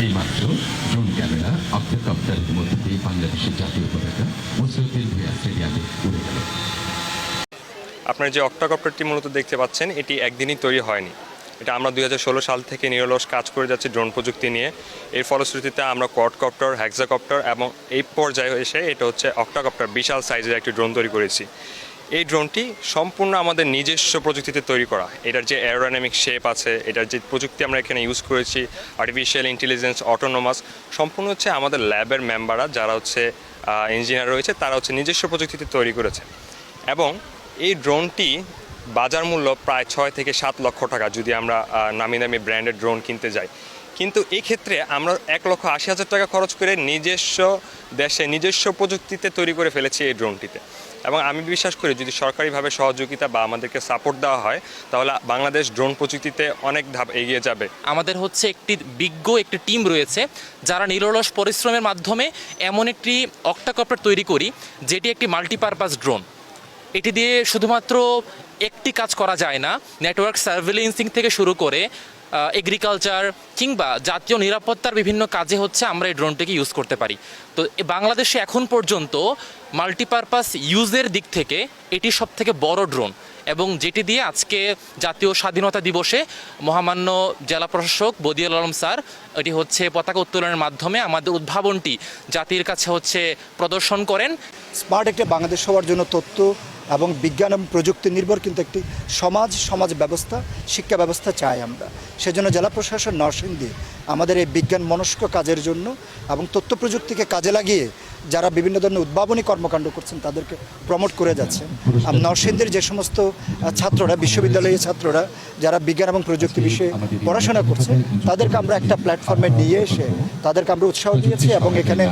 এইমাত্র drone camera অক্টোকপ্টারের মধ্যে দিয়ে বাংলাদেশের জাতীয় পতাকা মুসরতের ভূয়া স্টেডিয়ামে উড়ে গেল। আপনার যে অক্টোকপ্টারটি মূলত দেখতে পাচ্ছেন, এটি একদিনই তৈরি হয়নি। এটা আমরা 2016 সাল থেকে নিরলস কাজ করে যাচ্ছি ড্রোন প্রযুক্তি নিয়ে। এর ফলশ্রুতিতে আমরা কোয়াডকপ্টার, হেক্সাকপ্টার এবং এই পর্যায়ে এসে এটা হচ্ছে অক্টোকপ্টার, বিশাল সাইজের একটি ড্রোন তৈরি করেছি। এই ড্রোনটি সম্পূর্ণ আমাদের নিজস্ব প্রযুক্তিতে তৈরি করা। এটার যে অ্যারোডাইনামিক শেপ আছে, এটার যে প্রযুক্তি আমরা এখানে ইউজ করেছি, আর্টিফিশিয়াল ইন্টেলিজেন্স, অটোনোমাস, সম্পূর্ণ হচ্ছে আমাদের ল্যাবের মেম্বাররা যারা হচ্ছে ইঞ্জিনিয়ার রয়েছে, তারা হচ্ছে নিজস্ব প্রযুক্তিতে তৈরি করেছে। এবং এই ড্রোনটি বাজার মূল্য প্রায় 6 থেকে 7 লক্ষ টাকা যদি আমরা নামি দামি ব্র্যান্ডেড ড্রোন কিনতে যাই। কিন্তু এই ক্ষেত্রে আমরা 1,80,000 টাকা খরচ করে নিজস্ব দেশে নিজস্ব প্রযুক্তিতে তৈরি করে ফেলেছি এই ড্রোনটিতে। এবং আমি বিশ্বাস করি যদি সরকারিভাবে সহযোগিতা বা আমাদেরকে সাপোর্ট দেওয়া হয়, তাহলে বাংলাদেশ ড্রোন প্রযুক্তিতে অনেক ধাপ এগিয়ে যাবে। আমাদের হচ্ছে একটি একটি টিম রয়েছে যারা নিরলস পরিশ্রমের মাধ্যমে এমন একটি অক্টোকপ্টার তৈরি করি যেটি একটি মাল্টিপারপাস ড্রোন। এটি দিয়ে শুধুমাত্র একটি কাজ করা যায় না, নেটওয়ার্ক সার্ভেলেন্সিং থেকে শুরু করে এগ্রিকালচার কিংবা জাতীয় নিরাপত্তার বিভিন্ন কাজে হচ্ছে আমরা এই ড্রোনটিকে ইউজ করতে পারি। তো বাংলাদেশে এখন পর্যন্ত মাল্টিপারপাস ইউজের দিক থেকে এটি সবথেকে বড় ড্রোন, এবং যেটি দিয়ে আজকে জাতীয় স্বাধীনতা দিবসে মহামান্য জেলা প্রশাসক বদিউল আলম স্যার এটি হচ্ছে পতাকা উত্তোলনের মাধ্যমে আমাদের উদ্ভাবনটি জাতির কাছে হচ্ছে প্রদর্শন করেন। স্মার্ট একটা বাংলাদেশ হওয়ার জন্য তথ্য এবং বিজ্ঞান এবং প্রযুক্তি নির্ভর কিন্তু একটি সমাজ ব্যবস্থা, শিক্ষা ব্যবস্থা চাই আমরা। সেজন্য জেলা প্রশাসন নরসিংদী আমাদের এই বিজ্ঞান মনস্ক কাজের জন্য এবং তথ্য প্রযুক্তিকে কাজে লাগিয়ে যারা বিভিন্ন ধরনের উদ্ভাবনী কর্মকাণ্ড করছেন তাদেরকে প্রমোট করে যাচ্ছেন। নরসিংদীর যে সমস্ত ছাত্ররা, বিশ্ববিদ্যালয়ের ছাত্ররা যারা বিজ্ঞান এবং প্রযুক্তি বিষয়ে পড়াশোনা করছে, তাদেরকে আমরা একটা প্ল্যাটফর্মে নিয়ে এসে তাদেরকে আমরা উৎসাহ দিয়েছি। এবং এখানে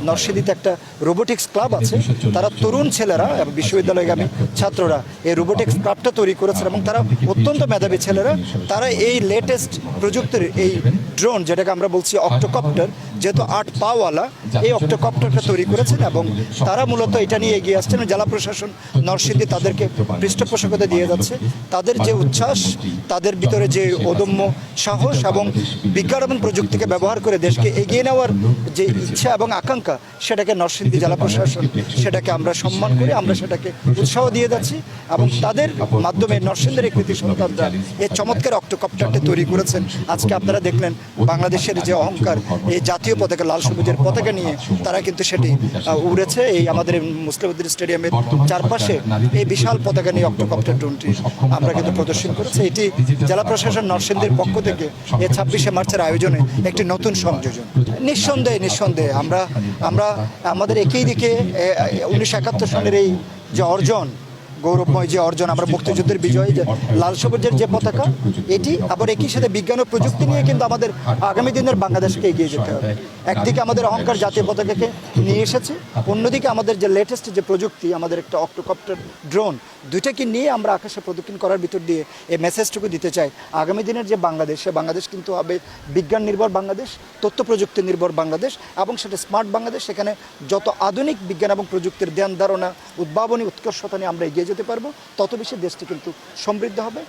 নরসিংদীতে একটা রোবোটিক্স ক্লাব আছে, তারা তরুণ ছেলেরা এবং বিশ্ববিদ্যালয়গামী ছাত্ররা এই রোবোটিক্স ক্লাবটা তৈরি করেছেন এবং তারা অত্যন্ত মেধাবী ছেলেরা। তারা এই লেটেস্ট প্রযুক্তির এই ড্রোন, যেটাকে আমরা বলছি অক্টোকপ্টার, যেহেতু 8 পাওয়ালা, এই অক্টোকপ্টারটা তৈরি করেছেন এবং তারা মূলত এটা নিয়ে এগিয়ে আসছেন। জেলা প্রশাসন নরসিংদী তাদেরকে পৃষ্ঠপোষকতা দিয়ে যাচ্ছে। তাদের যে উচ্ছ্বাস, তাদের ভিতরে যে অদম্য সাহস এবং বিজ্ঞান এবং প্রযুক্তিকে ব্যবহার করে দেশকে এগিয়ে নেওয়ার যে ইচ্ছা এবং আকাঙ্ক্ষা, সেটাকে নরসিংদী জেলা প্রশাসন সেটাকে আমরা সম্মান করি, আমরা সেটাকে উৎসাহ দিয়ে যাচ্ছি। এবং তাদের মাধ্যমে নরসিংদীর কৃতি সন্তানরা এই চমৎকার অক্টোকপ্টারটি তৈরি করেছেন। আজকে আপনারা দেখলেন বাংলাদেশের যে অহংকার, এই জাতীয় পতাকা, লাল সবুজের পতাকা নিয়ে তারা কিন্তু সেটি উড়েছে। এই আমাদের মুসলিমউদ্দিন স্টেডিয়ামের চারপাশে এই বিশাল পতাকা নিয়ে অক্টোকপ্টার ড্রোনটি আমরা কিন্তু প্রদর্শন করেছি। এটি জেলা প্রশাসন নরসিংদীর পক্ষ থেকে এই 26শে মার্চের আয়োজনে একটি নতুন সংযোজন। নিঃসন্দেহে আমরা আমাদের একই দিকে 1971 সালের এই যে অর্জন, গৌরবময় যে অর্জন, আমরা মুক্তিযুদ্ধের বিজয়, যে লাল সবুজের যে পতাকা, এটি আবার একই সাথে বিজ্ঞান ও প্রযুক্তি নিয়ে কিন্তু আমাদের আগামী দিনের বাংলাদেশকে এগিয়ে যেতে হবে। একদিকে আমাদের অহংকার জাতীয় পতাকাকে নিয়ে এসেছে, অন্যদিকে আমাদের যে লেটেস্ট যে প্রযুক্তি, আমাদের একটা অক্টোকপ্টার ড্রোন, দুইটাকে নিয়ে আমরা আকাশে প্রদক্ষিণ করার ভিতর দিয়ে এই মেসেজটুকু দিতে চাই। আগামী দিনের যে বাংলাদেশ, সে বাংলাদেশ কিন্তু হবে বিজ্ঞান নির্ভর বাংলাদেশ, তথ্য প্রযুক্তি নির্ভর বাংলাদেশ, এবং সেটা স্মার্ট বাংলাদেশ। সেখানে যত আধুনিক বিজ্ঞান এবং প্রযুক্তির ধ্যান ধারণা, উদ্ভাবনী উৎকর্ষতা নিয়ে আমরা এগিয়ে যেতে পারবো, তত বেশি দেশটি কিন্তু সমৃদ্ধ হবে।